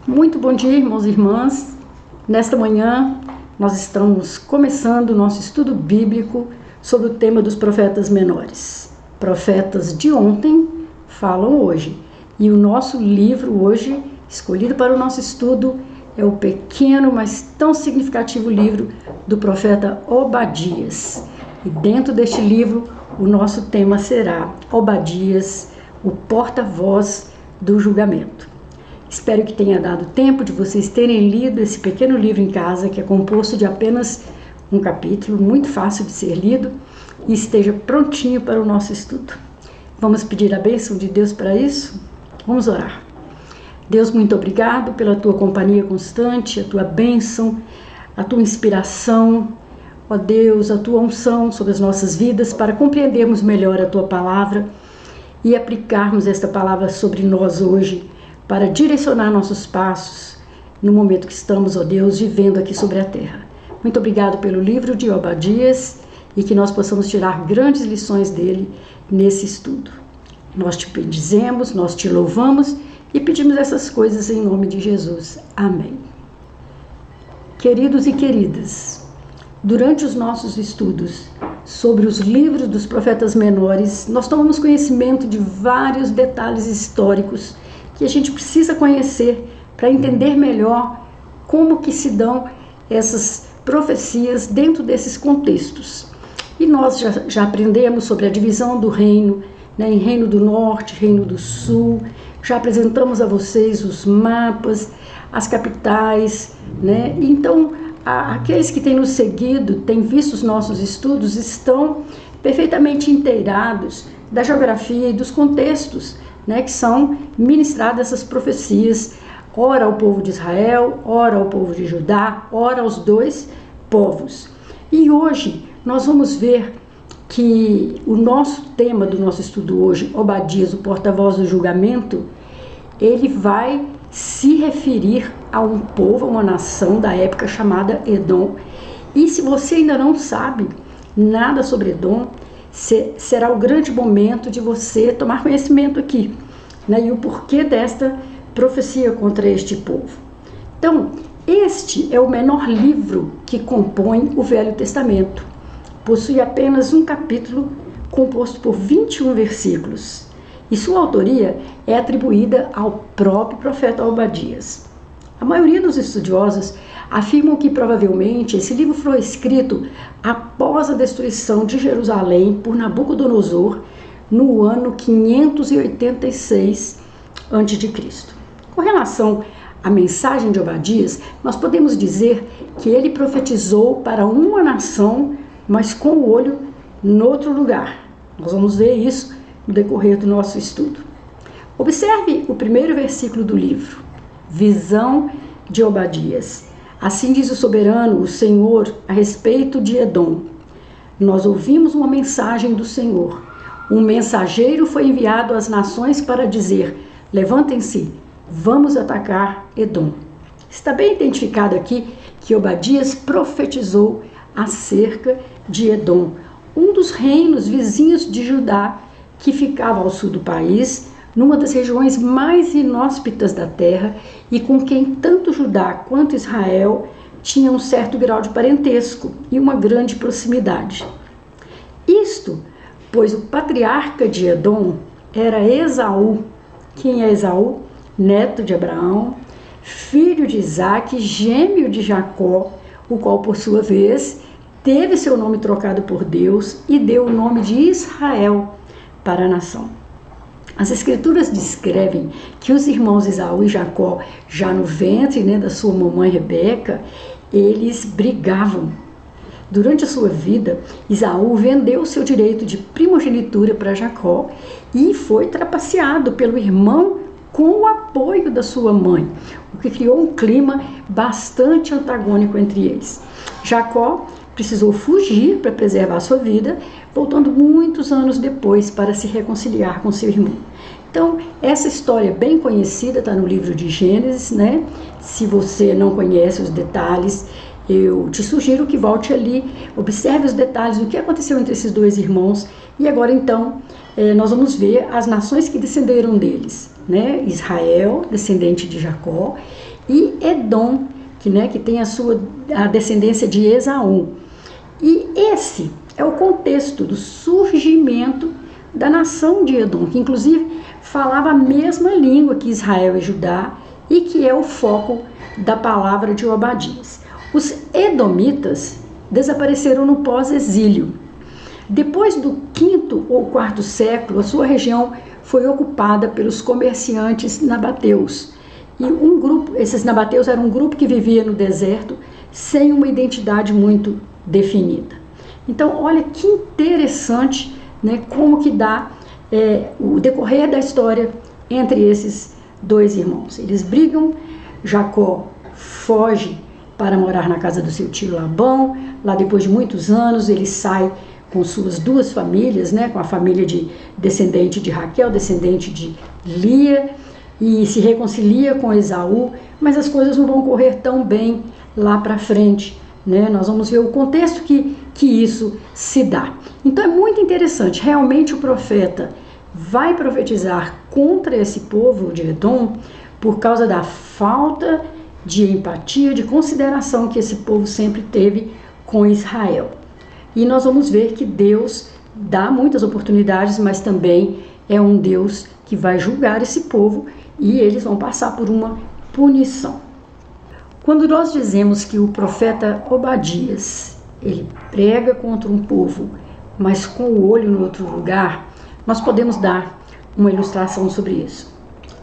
Muito bom dia, irmãos e irmãs. Nesta manhã, nós estamos começando o nosso estudo bíblico sobre o tema dos profetas menores. Profetas de ontem falam hoje. E o nosso livro hoje, escolhido para o nosso estudo, é o pequeno, mas tão significativo livro do profeta Obadias. E dentro deste livro, o nosso tema será Obadias, o porta-voz do julgamento. Espero que tenha dado tempo de vocês terem lido esse pequeno livro em casa, que é composto de apenas um capítulo, muito fácil de ser lido, e esteja prontinho para o nosso estudo. Vamos pedir a bênção de Deus para isso? Vamos orar. Deus, muito obrigado pela tua companhia constante, a tua bênção, a tua inspiração, ó Deus, a tua unção sobre as nossas vidas para compreendermos melhor a tua palavra e aplicarmos esta palavra sobre nós hoje, para direcionar nossos passos no momento que estamos, ó Deus, vivendo aqui sobre a terra. Muito obrigado pelo livro de Obadias e que nós possamos tirar grandes lições dele nesse estudo. Nós te bendizemos, nós te louvamos e pedimos essas coisas em nome de Jesus. Amém. Queridos e queridas, durante os nossos estudos sobre os livros dos profetas menores, nós tomamos conhecimento de vários detalhes históricos que a gente precisa conhecer para entender melhor como que se dão essas profecias dentro desses contextos. E nós já aprendemos sobre a divisão do reino, né, em Reino do Norte, Reino do Sul, já apresentamos a vocês os mapas, as capitais, né? Então, aqueles que têm nos seguido, têm visto os nossos estudos, estão perfeitamente inteirados da geografia e dos contextos, né, que são ministradas essas profecias, ora ao povo de Israel, ora ao povo de Judá, ora aos dois povos. E hoje nós vamos ver que o nosso tema do nosso estudo hoje, Obadias, o porta-voz do julgamento, ele vai se referir a um povo, a uma nação da época chamada Edom. E se você ainda não sabe nada sobre Edom, será o grande momento de você tomar conhecimento aqui, né, e o porquê desta profecia contra este povo. Então, este é o menor livro que compõe o Velho Testamento. Possui apenas um capítulo composto por 21 versículos. E sua autoria é atribuída ao próprio profeta Obadias. A maioria dos estudiosos afirmam que provavelmente esse livro foi escrito após a destruição de Jerusalém por Nabucodonosor no ano 586 a.C. Com relação à mensagem de Obadias, nós podemos dizer que ele profetizou para uma nação, mas com o olho em outro lugar. Nós vamos ver isso no decorrer do nosso estudo. Observe o primeiro versículo do livro, visão de Obadias. Assim diz o soberano, o Senhor, a respeito de Edom. Nós ouvimos uma mensagem do Senhor. Um mensageiro foi enviado às nações para dizer: levantem-se, vamos atacar Edom. Está bem identificado aqui que Obadias profetizou acerca de Edom, um dos reinos vizinhos de Judá, que ficava ao sul do país, numa das regiões mais inóspitas da terra e com quem tanto Judá quanto Israel tinham um certo grau de parentesco e uma grande proximidade. Isto, pois o patriarca de Edom era Esaú. Quem é Esaú? Neto de Abraão, filho de Isaque, gêmeo de Jacó, o qual, por sua vez, teve seu nome trocado por Deus e deu o nome de Israel para a nação. As Escrituras descrevem que os irmãos Esaú e Jacó, já no ventre, da sua mamãe Rebeca, eles brigavam. Durante a sua vida, Esaú vendeu seu direito de primogenitura para Jacó e foi trapaceado pelo irmão com o apoio da sua mãe, o que criou um clima bastante antagônico entre eles. Jacó precisou fugir para preservar sua vida, voltando muitos anos depois para se reconciliar com seu irmão. Então, essa história bem conhecida está no livro de Gênesis, Se você não conhece os detalhes, eu te sugiro que volte ali, observe os detalhes do que aconteceu entre esses dois irmãos. E agora, então, nós vamos ver as nações que descenderam deles, Israel, descendente de Jacó, e Edom, que tem a descendência de Esaú. E esse é o contexto do surgimento da nação de Edom, que inclusive falava a mesma língua que Israel e Judá e que é o foco da palavra de Obadias. Os edomitas desapareceram no pós-exílio. Depois do 5º ou 4º século, a sua região foi ocupada pelos comerciantes nabateus. E esses nabateus eram um grupo que vivia no deserto sem uma identidade muito definida. Então, olha que interessante, como que dá o decorrer da história entre esses dois irmãos. Eles brigam, Jacó foge para morar na casa do seu tio Labão. Lá, depois de muitos anos, ele sai com suas duas famílias, com a família descendente de Raquel, descendente de Lia, e se reconcilia com Esaú, mas as coisas não vão correr tão bem lá para frente. Nós vamos ver o contexto que isso se dá. Então é muito interessante, realmente o profeta vai profetizar contra esse povo de Edom por causa da falta de empatia, de consideração que esse povo sempre teve com Israel. E nós vamos ver que Deus dá muitas oportunidades, mas também é um Deus que vai julgar esse povo e eles vão passar por uma punição. Quando nós dizemos que o profeta Obadias, ele prega contra um povo, mas com o olho no outro lugar, nós podemos dar uma ilustração sobre isso.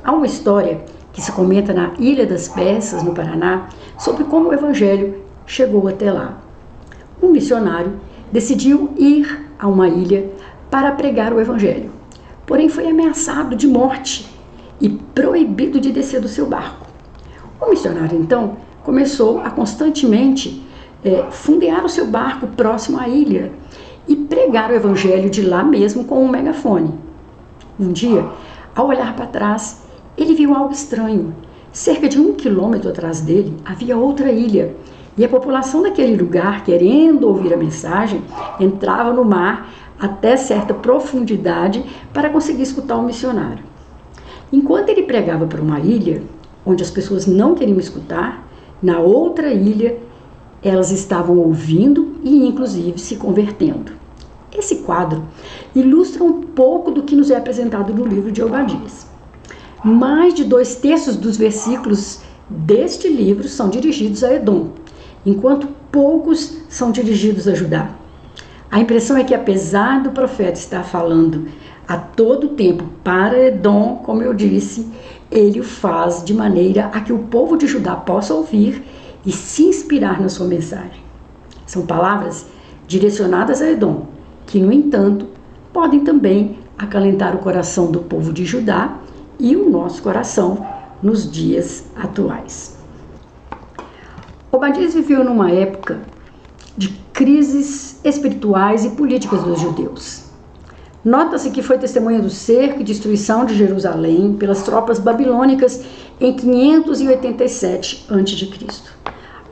Há uma história que se comenta na Ilha das Peças, no Paraná, sobre como o evangelho chegou até lá. Um missionário decidiu ir a uma ilha para pregar o evangelho, porém foi ameaçado de morte e proibido de descer do seu barco. O missionário, então, começou a constantemente fundear o seu barco próximo à ilha e pregar o evangelho de lá mesmo com um megafone. Um dia, ao olhar para trás, ele viu algo estranho. Cerca de 1 quilômetro atrás dele havia outra ilha e a população daquele lugar, querendo ouvir a mensagem, entrava no mar até certa profundidade para conseguir escutar o missionário. Enquanto ele pregava para uma ilha onde as pessoas não queriam escutar, na outra ilha elas estavam ouvindo e inclusive se convertendo. Esse quadro ilustra um pouco do que nos é apresentado no livro de Obadias. Mais de 2/3 dos versículos deste livro são dirigidos a Edom, enquanto poucos são dirigidos a Judá. A impressão é que, apesar do profeta estar falando a todo tempo para Edom, como eu disse, ele o faz de maneira a que o povo de Judá possa ouvir e se inspirar na sua mensagem. São palavras direcionadas a Edom, que, no entanto, podem também acalentar o coração do povo de Judá e o nosso coração nos dias atuais. Obadias viveu numa época de crises espirituais e políticas dos judeus. Nota-se que foi testemunha do cerco e destruição de Jerusalém pelas tropas babilônicas em 587 a.C.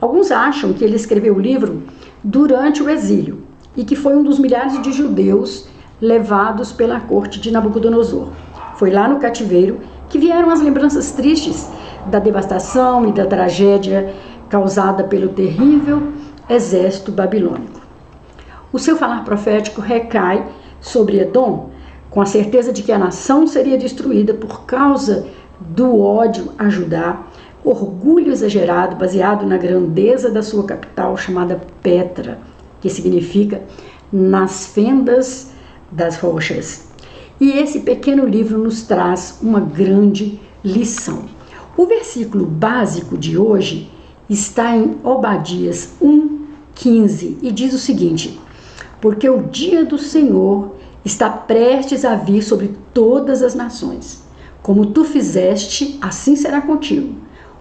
Alguns acham que ele escreveu o livro durante o exílio e que foi um dos milhares de judeus levados pela corte de Nabucodonosor. Foi lá no cativeiro que vieram as lembranças tristes da devastação e da tragédia causada pelo terrível exército babilônico. O seu falar profético recai sobre Edom, com a certeza de que a nação seria destruída por causa do ódio a Judá, orgulho exagerado baseado na grandeza da sua capital, chamada Petra, que significa nas fendas das rochas. E esse pequeno livro nos traz uma grande lição. O versículo básico de hoje está em Obadias 1:15 e diz o seguinte: porque o dia do Senhor está prestes a vir sobre todas as nações. Como tu fizeste, assim será contigo.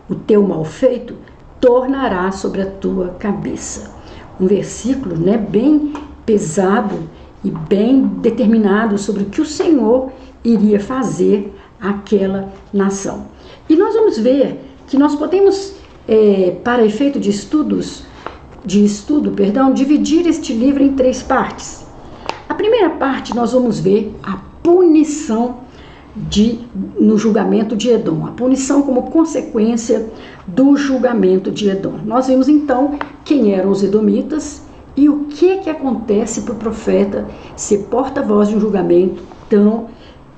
O teu mal feito tornará sobre a tua cabeça. Um versículo, bem pesado e bem determinado sobre o que o Senhor iria fazer àquela nação. E nós vamos ver que nós podemos, para efeito de estudo, dividir este livro em 3 partes. A primeira parte nós vamos ver a punição no julgamento de Edom, a punição como consequência do julgamento de Edom. Nós vimos então quem eram os edomitas e o que acontece para o profeta ser porta-voz de um julgamento tão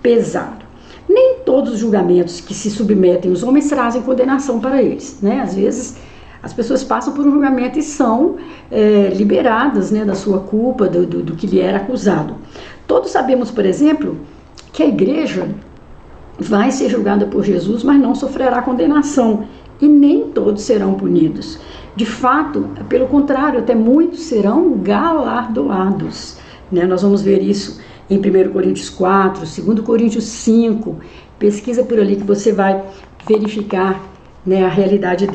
pesado. Nem todos os julgamentos que se submetem os homens trazem condenação para eles, Às vezes as pessoas passam por um julgamento e são liberadas, da sua culpa, do que lhe era acusado. Todos sabemos, por exemplo, que a igreja vai ser julgada por Jesus, mas não sofrerá condenação, e nem todos serão punidos. De fato, pelo contrário, até muitos serão galardoados. Nós vamos ver isso em 1 Coríntios 4, 2 Coríntios 5, pesquisa por ali que você vai verificar a realidade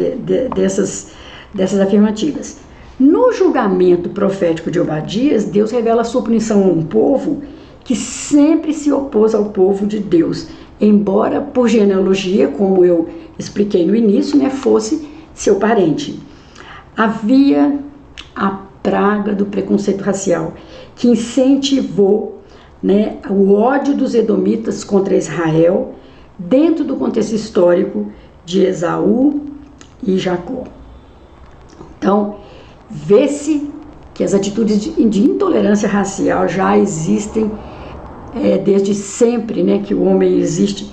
dessas afirmativas. No julgamento profético de Obadias, Deus revela a sua punição a um povo que sempre se opôs ao povo de Deus, embora por genealogia, como eu expliquei no início, fosse seu parente. Havia a praga do preconceito racial, que incentivou o ódio dos edomitas contra Israel, dentro do contexto histórico de Esaú e Jacó. Então, vê-se que as atitudes de intolerância racial já existem desde sempre, que o homem existe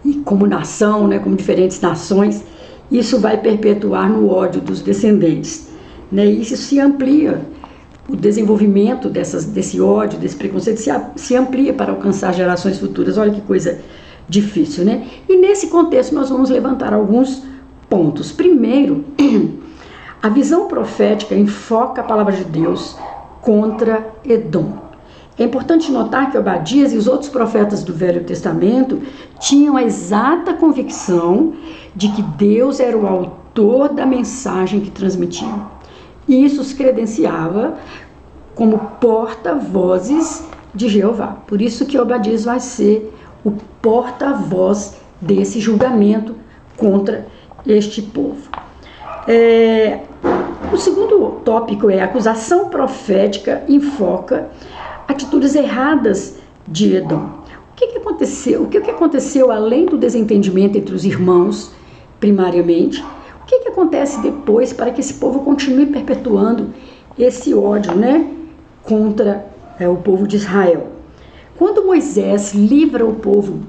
e como nação, como diferentes nações. Isso vai perpetuar no ódio dos descendentes, e isso se amplia. O desenvolvimento desse ódio, desse preconceito se amplia para alcançar gerações futuras. Olha que coisa difícil, E nesse contexto nós vamos levantar alguns pontos. Primeiro, a visão profética enfoca a palavra de Deus contra Edom. É importante notar que Obadias e os outros profetas do Velho Testamento tinham a exata convicção de que Deus era o autor da mensagem que transmitiam. E isso os credenciava como porta-vozes de Jeová. Por isso que Obadias vai ser o porta-voz desse julgamento contra este povo. O segundo tópico é a acusação profética enfoca atitudes erradas de Edom. O que aconteceu? O que aconteceu além do desentendimento entre os irmãos, primariamente? O que acontece depois para que esse povo continue perpetuando esse ódio, contra o povo de Israel? Quando Moisés livra o povo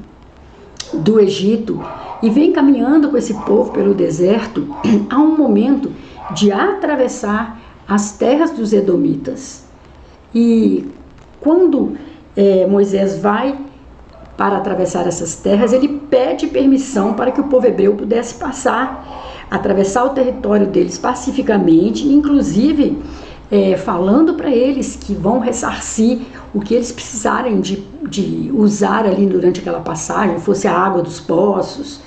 do Egito e vem caminhando com esse povo pelo deserto, há um momento de atravessar as terras dos edomitas. E quando Moisés vai para atravessar essas terras, ele pede permissão para que o povo hebreu pudesse atravessar o território deles pacificamente, inclusive falando para eles que vão ressarcir o que eles precisarem de usar ali durante aquela passagem, fosse a água dos poços,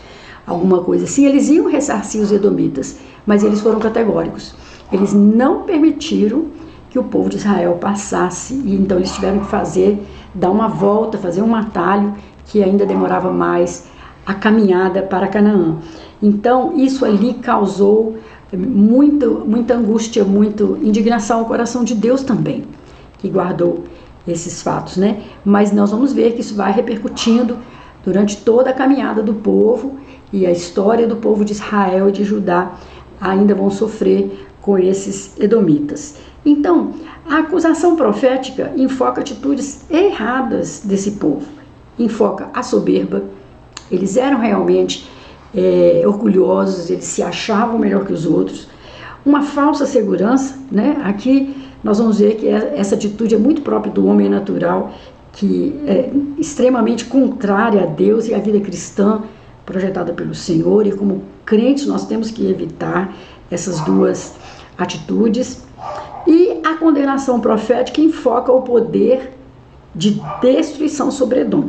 alguma coisa assim. Eles iam ressarcir os edomitas, mas eles foram categóricos. Eles não permitiram que o povo de Israel passasse, e então eles tiveram que dar uma volta, fazer um atalho que ainda demorava mais a caminhada para Canaã. Então isso ali causou muita angústia, muita indignação ao coração de Deus também, que guardou esses fatos, Mas nós vamos ver que isso vai repercutindo durante toda a caminhada do povo, e a história do povo de Israel e de Judá ainda vão sofrer com esses edomitas. Então, a acusação profética enfoca atitudes erradas desse povo, enfoca a soberba. Eles eram realmente orgulhosos, eles se achavam melhor que os outros, uma falsa segurança, né? Aqui nós vamos ver que essa atitude é muito própria do homem natural, que é extremamente contrária a Deus e à vida cristã projetada pelo Senhor, e como crentes nós temos que evitar essas duas atitudes. E a condenação profética enfoca o poder de destruição sobre Edom.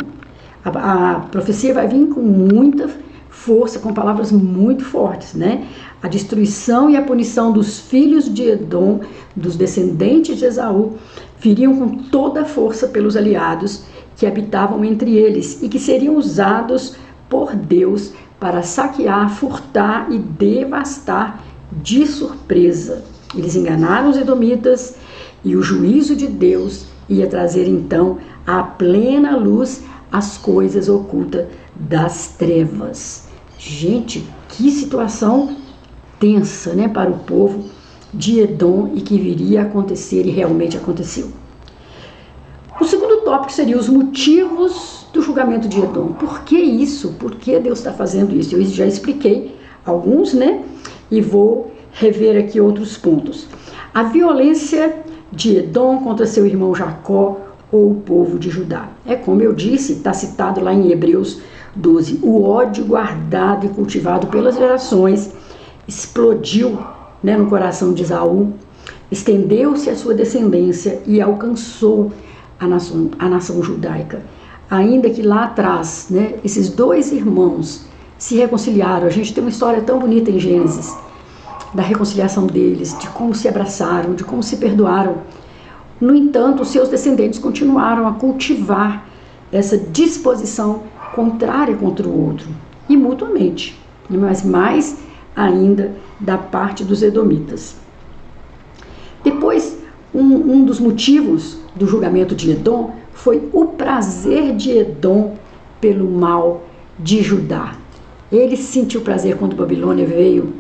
A profecia vai vir com muita força, com palavras muito fortes, né? A destruição e a punição dos filhos de Edom, dos descendentes de Esaú, viriam com toda a força pelos aliados que habitavam entre eles e que seriam usados por Deus para saquear, furtar e devastar de surpresa. Eles enganaram os edomitas e o juízo de Deus ia trazer então à plena luz as coisas ocultas das trevas. Gente, que situação tensa, né, para o povo de Edom e que viria a acontecer e realmente aconteceu. O segundo tópico seria os motivos do julgamento de Edom. Por que isso? Por que Deus está fazendo isso? Eu já expliquei alguns, né? E vou rever aqui outros pontos. A violência de Edom contra seu irmão Jacó ou o povo de Judá. É como eu disse, está citado lá em Hebreus 12. O ódio guardado e cultivado pelas gerações explodiu, né, no coração de Esaú, estendeu-se a sua descendência e alcançou a nação judaica. Ainda que lá atrás, né, esses dois irmãos se reconciliaram. A gente tem uma história tão bonita em Gênesis, da reconciliação deles, de como se abraçaram, de como se perdoaram. No entanto, os seus descendentes continuaram a cultivar essa disposição contrária contra o outro, e mutuamente, mas mais ainda da parte dos edomitas. Depois, um dos motivos do julgamento de Edom foi o prazer de Edom pelo mal de Judá. Ele sentiu prazer quando Babilônia veio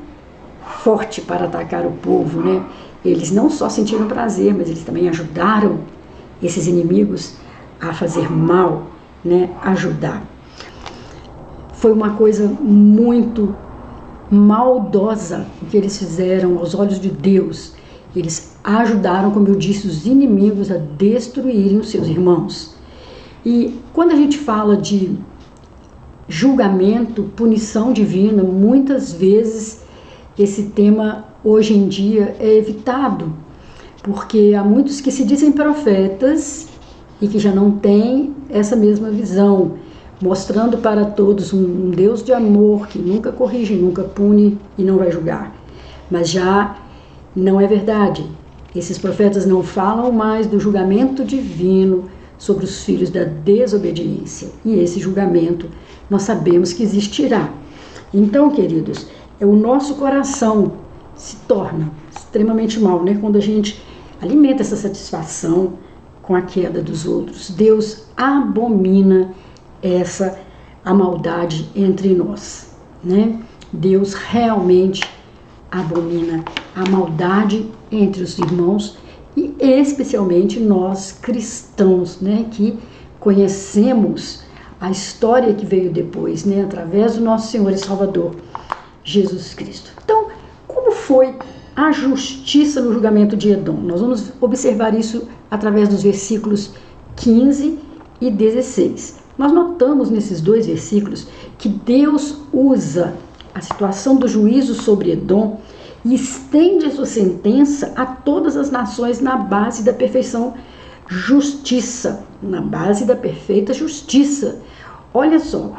forte para atacar o povo, né? Eles não só sentiram prazer, mas eles também ajudaram esses inimigos a fazer mal, né? A Judá. Foi uma coisa muito maldosa o que eles fizeram aos olhos de Deus. Eles ajudaram, como eu disse, os inimigos a destruírem os seus irmãos. E quando a gente fala de julgamento, punição divina, muitas vezes esse tema hoje em dia é evitado, porque há muitos que se dizem profetas e que já não têm essa mesma visão, mostrando para todos um Deus de amor que nunca corrige, nunca pune e não vai julgar. Mas já não é verdade. Esses profetas não falam mais do julgamento divino sobre os filhos da desobediência. E esse julgamento nós sabemos que existirá. Então, queridos, o nosso coração se torna extremamente mal, né? Quando a gente alimenta essa satisfação com a queda dos outros. Deus abomina a maldade entre nós, né? Deus realmente abomina a maldade entre os irmãos e especialmente nós cristãos, né, que conhecemos a história que veio depois, né, através do nosso Senhor e Salvador Jesus Cristo. Então, como foi a justiça no julgamento de Edom? Nós vamos observar isso através dos versículos 15 e 16. Nós notamos nesses dois versículos que Deus usa a situação do juízo sobre Edom e estende a sua sentença a todas as nações na base da perfeição justiça, na base da perfeita justiça. Olha só,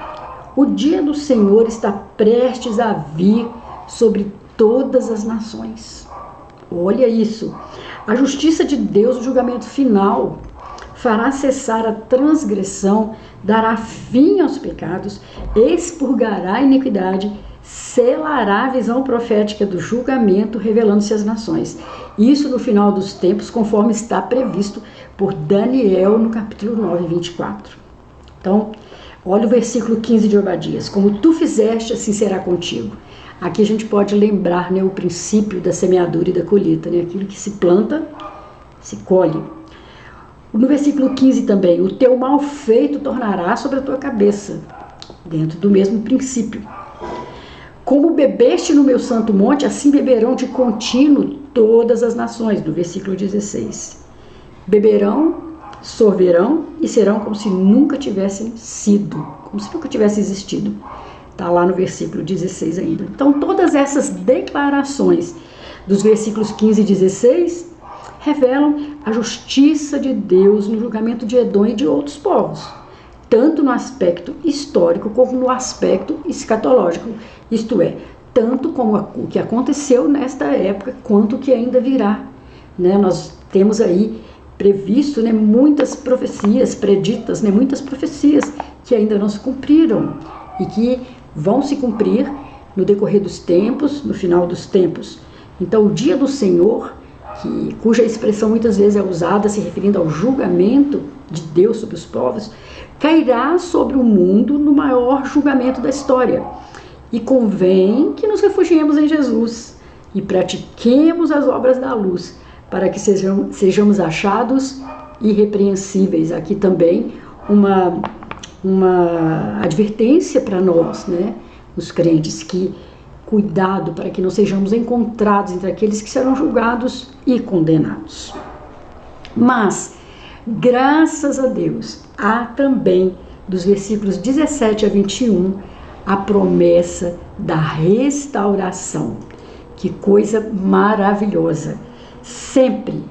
o dia do Senhor está prestes a vir sobre todas as nações. Olha isso. A justiça de Deus, o julgamento final, fará cessar a transgressão, dará fim aos pecados, expurgará a iniquidade, selará a visão profética do julgamento, revelando-se às nações. Isso no final dos tempos, conforme está previsto por Daniel no capítulo 9, 24. Então, olha o versículo 15 de Obadias. Como tu fizeste, assim será contigo. Aqui a gente pode lembrar, né, o princípio da semeadura e da colheita, né? Aquilo que se planta, se colhe. No versículo 15 também, o teu mal feito tornará sobre a tua cabeça, dentro do mesmo princípio. Como bebeste no meu santo monte, assim beberão de contínuo todas as nações, do versículo 16. Beberão, sorverão e serão como se nunca tivessem sido, como se nunca tivesse existido. Está lá no versículo 16 ainda. Então, todas essas declarações dos versículos 15 e 16 revelam a justiça de Deus no julgamento de Edom e de outros povos, tanto no aspecto histórico como no aspecto escatológico, isto é, tanto como o que aconteceu nesta época, quanto o que ainda virá. Nós temos aí previsto muitas profecias preditas, muitas profecias que ainda não se cumpriram e que vão se cumprir no decorrer dos tempos, no final dos tempos. Então, o dia do Senhor, cuja expressão muitas vezes é usada se referindo ao julgamento de Deus sobre os povos, cairá sobre o mundo no maior julgamento da história. E convém que nos refugiemos em Jesus e pratiquemos as obras da luz, para que sejamos achados irrepreensíveis. Aqui também uma advertência para nós, os crentes, que cuidado para que não sejamos encontrados entre aqueles que serão julgados e condenados. Mas, graças a Deus, há também, dos versículos 17 a 21, a promessa da restauração. Que coisa maravilhosa! Sempre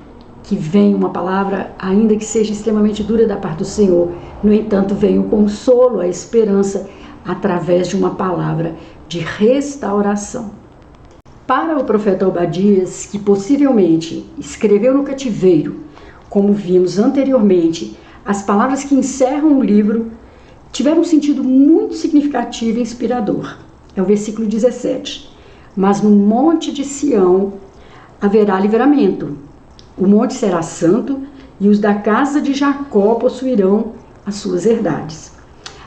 que vem uma palavra, ainda que seja extremamente dura da parte do Senhor, no entanto, vem o consolo, a esperança, através de uma palavra de restauração. Para o profeta Obadias, que possivelmente escreveu no cativeiro, como vimos anteriormente, as palavras que encerram o livro tiveram um sentido muito significativo e inspirador. É o versículo 17. Mas no monte de Sião haverá livramento. O monte será santo e os da casa de Jacó possuirão as suas herdades.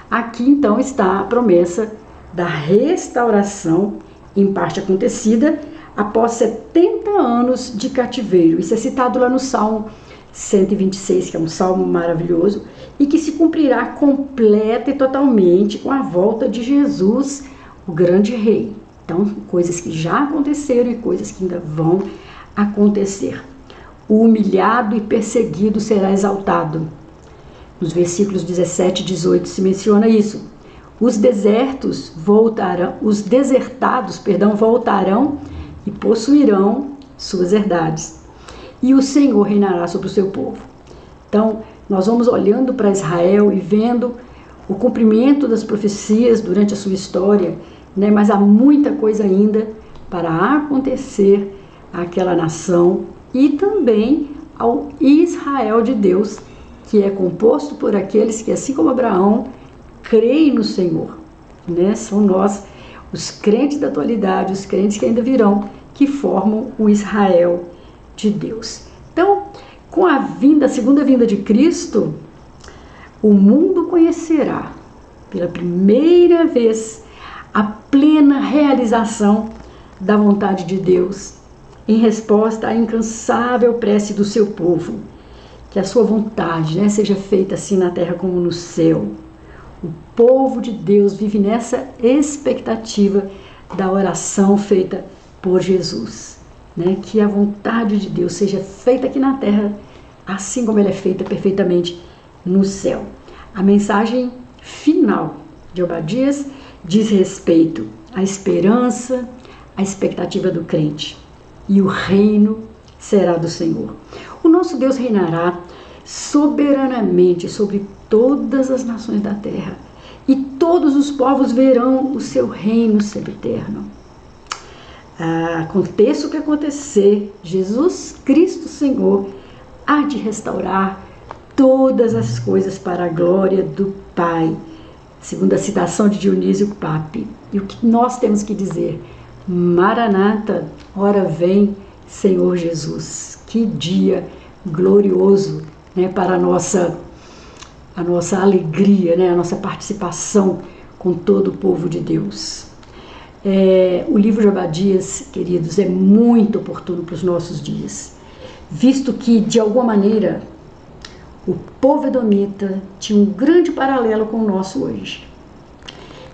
Aqui então está a promessa da restauração, em parte acontecida, após 70 anos de cativeiro. Isso é citado lá no Salmo 126, que é um salmo maravilhoso, e que se cumprirá completa e totalmente com a volta de Jesus, o grande rei. Então, coisas que já aconteceram e coisas que ainda vão acontecer. O humilhado e perseguido será exaltado. Nos versículos 17 e 18 se menciona isso. Os desertados voltarão e possuirão suas herdades. E o Senhor reinará sobre o seu povo. Então, nós vamos olhando para Israel e vendo o cumprimento das profecias durante a sua história, mas há muita coisa ainda para acontecer àquela nação e também ao Israel de Deus, que é composto por aqueles que, assim como Abraão, creem no Senhor. São nós, os crentes da atualidade, os crentes que ainda virão, que formam o Israel de Deus. Então, com a segunda vinda de Cristo, o mundo conhecerá pela primeira vez a plena realização da vontade de Deus, em resposta à incansável prece do seu povo, que a sua vontade seja feita assim na terra como no céu. O povo de Deus vive nessa expectativa da oração feita por Jesus, que a vontade de Deus seja feita aqui na terra, assim como ela é feita perfeitamente no céu. A mensagem final de Obadias diz respeito à esperança, à expectativa do crente. E o reino será do Senhor. O nosso Deus reinará soberanamente sobre todas as nações da terra, e todos os povos verão o seu reino sempiterno. Aconteça o que acontecer, Jesus Cristo Senhor há de restaurar todas as coisas para a glória do Pai, segundo a citação de Dionísio Pape. E o que nós temos que dizer? Maranata, ora vem, Senhor Jesus. Que dia glorioso, para a nossa alegria, a nossa participação com todo o povo de Deus. O livro de Obadias, queridos, é muito oportuno para os nossos dias, visto que, de alguma maneira, o povo edomita tinha um grande paralelo com o nosso hoje.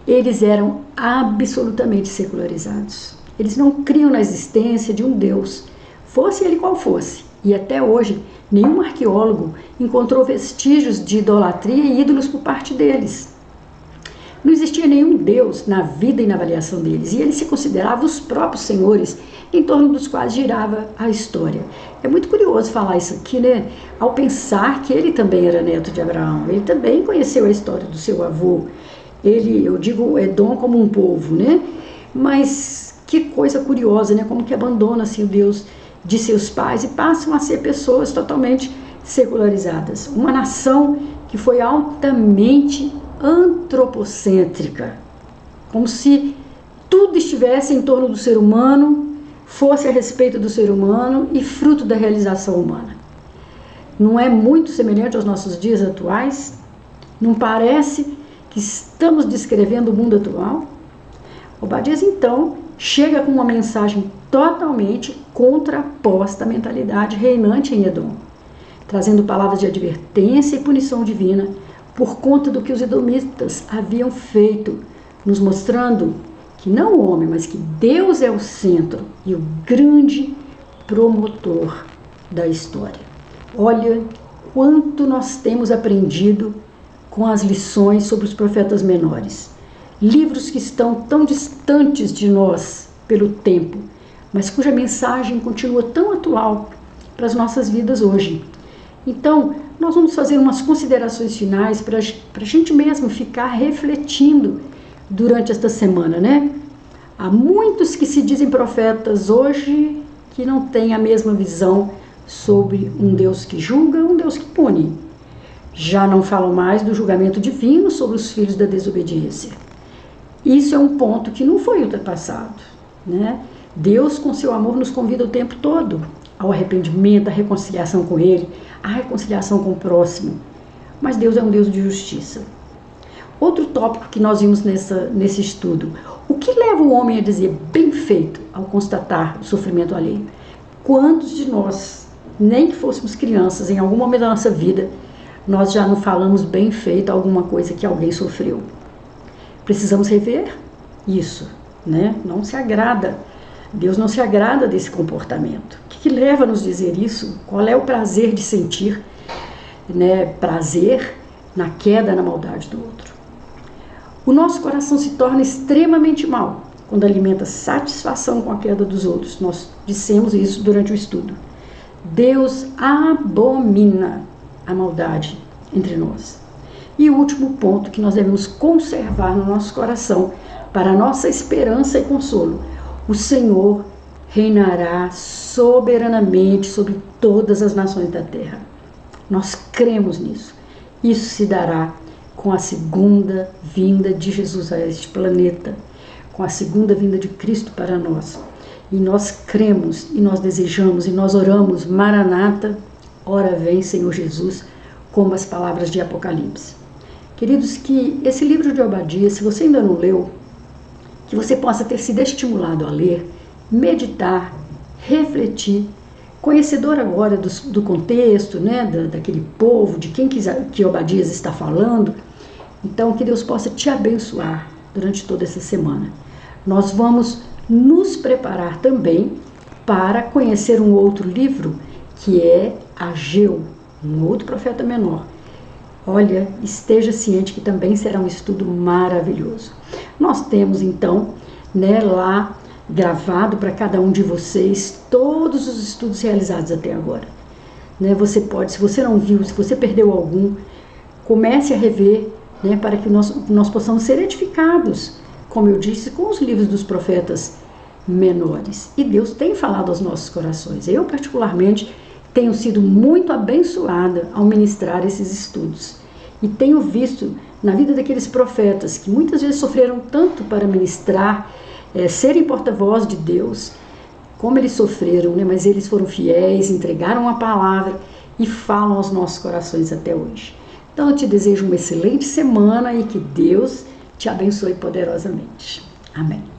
eles eram absolutamente secularizados. Eles não criam na existência de um Deus, fosse ele qual fosse. E até hoje, nenhum arqueólogo encontrou vestígios de idolatria e ídolos por parte deles. Não existia nenhum Deus na vida e na avaliação deles, e eles se consideravam os próprios senhores em torno dos quais girava a história. É muito curioso falar isso aqui, né? Ao pensar que ele também era neto de Abraão, ele também conheceu a história do seu avô. Eu digo Edom como um povo, né? Mas que coisa curiosa, né? Como que abandona-se o Deus de seus pais e passam a ser pessoas totalmente secularizadas. Uma nação que foi altamente antropocêntrica, como se tudo estivesse em torno do ser humano, fosse a respeito do ser humano e fruto da realização humana. Não é muito semelhante aos nossos dias atuais? Não parece que estamos descrevendo o mundo atual? Obadias, então, chega com uma mensagem totalmente contraposta à mentalidade reinante em Edom, trazendo palavras de advertência e punição divina por conta do que os edomitas haviam feito, nos mostrando que não o homem, mas que Deus é o centro e o grande promotor da história. Olha quanto nós temos aprendido com as lições sobre os profetas menores. Livros que estão tão distantes de nós pelo tempo, mas cuja mensagem continua tão atual para as nossas vidas hoje. Então, nós vamos fazer umas considerações finais para a gente mesmo ficar refletindo durante esta semana, né? Há muitos que se dizem profetas hoje que não têm a mesma visão sobre um Deus que julga, um Deus que pune. Já não falam mais do julgamento divino sobre os filhos da desobediência. Isso é um ponto que não foi ultrapassado, né? Deus, com seu amor, nos convida o tempo todo ao arrependimento, à reconciliação com Ele, à reconciliação com o próximo. Mas Deus é um Deus de justiça. Outro tópico que nós vimos nesse estudo: o que leva o homem a dizer bem feito ao constatar o sofrimento alheio? Quantos de nós, nem que fôssemos crianças, em algum momento da nossa vida, nós já não falamos bem feito alguma coisa que alguém sofreu? Precisamos rever isso, né? Não se agrada. Deus não se agrada desse comportamento. O que leva a nos dizer isso? Qual é o prazer de sentir, né, prazer na queda, na maldade do outro? O nosso coração se torna extremamente mau quando alimenta satisfação com a queda dos outros. Nós dissemos isso durante o estudo. Deus abomina a maldade entre nós. E o último ponto que nós devemos conservar no nosso coração para a nossa esperança e consolo: o Senhor reinará soberanamente sobre todas as nações da terra. Nós cremos nisso. Isso se dará com a segunda vinda de Jesus a este planeta, com a segunda vinda de Cristo para nós. E nós cremos, e nós desejamos, e nós oramos: Maranata, ora vem, Senhor Jesus, como as palavras de Apocalipse. Queridos, que esse livro de Obadias, se você ainda não leu, que você possa ter sido estimulado a ler, meditar, refletir, conhecedor agora do contexto, né, daquele povo, de quem que Obadias está falando. Então, que Deus possa te abençoar durante toda essa semana. Nós vamos nos preparar também para conhecer um outro livro, que é Ageu, um outro profeta menor. Olha, esteja ciente que também será um estudo maravilhoso. Nós temos então, né, lá gravado para cada um de vocês todos os estudos realizados até agora. Né, você pode, se você não viu, se você perdeu algum, comece a rever, né, para que nós possamos ser edificados, como eu disse, com os livros dos profetas menores. E Deus tem falado aos nossos corações. Eu, particularmente, tenho sido muito abençoada ao ministrar esses estudos. E tenho visto na vida daqueles profetas que muitas vezes sofreram tanto para ministrar, serem porta-voz de Deus, como eles sofreram, né? Mas eles foram fiéis, entregaram a palavra e falam aos nossos corações até hoje. Então eu te desejo uma excelente semana e que Deus te abençoe poderosamente. Amém.